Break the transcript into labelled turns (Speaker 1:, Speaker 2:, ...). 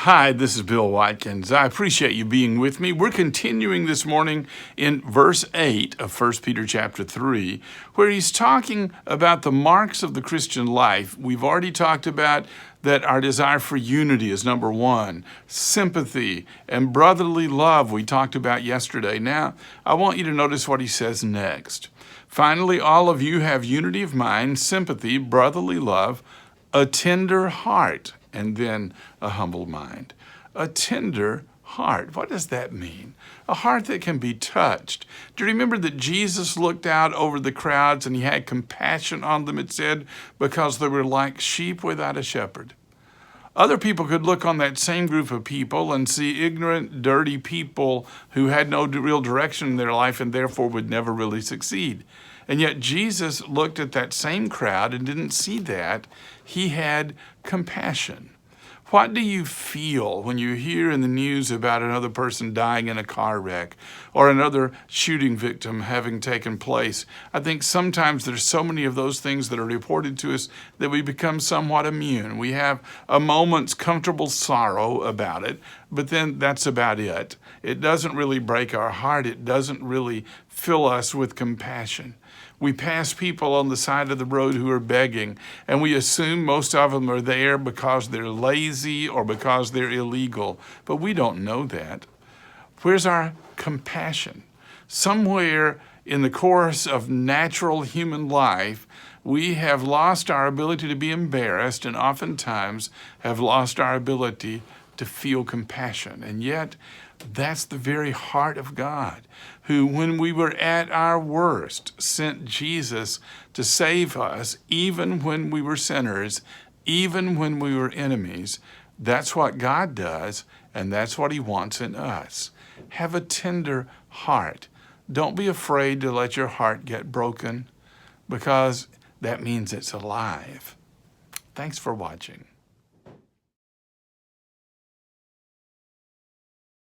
Speaker 1: Hi, this is Bill Watkins. I appreciate you being with me. We're continuing this morning in verse 8 of 1 Peter chapter 3, where he's talking about the marks of the Christian life. We've already talked about that our desire for unity is number one. Sympathy and brotherly love we talked about yesterday. Now, I want you to notice what he says next. Finally, all of you have unity of mind, sympathy, brotherly love, a tender heart, and then a humble mind. A tender heart. What does that mean? A heart that can be touched. Do you remember that Jesus looked out over the crowds and he had compassion on them, it said, because they were like sheep without a shepherd? Other people could look on that same group of people and see ignorant, dirty people who had no real direction in their life and therefore would never really succeed. And yet Jesus looked at that same crowd and didn't see that. He had compassion. What do you feel when you hear in the news about another person dying in a car wreck or another shooting victim having taken place? I think sometimes there's so many of those things that are reported to us that we become somewhat immune. We have a moment's comfortable sorrow about it, but then that's about it. It doesn't really break our heart. It doesn't really fill us with compassion. We pass people on the side of the road who are begging, and we assume most of them are there because they're lazy or because they're illegal, but we don't know that. Where's our compassion? Somewhere in the course of natural human life, we have lost our ability to be embarrassed and oftentimes have lost our ability to feel compassion. And yet, that's the very heart of God, who, when we were at our worst, sent Jesus to save us, even when we were sinners, even when we were enemies. That's what God does, and that's what he wants in us. Have a tender heart. Don't be afraid to let your heart get broken, because that means it's alive. Thanks for watching.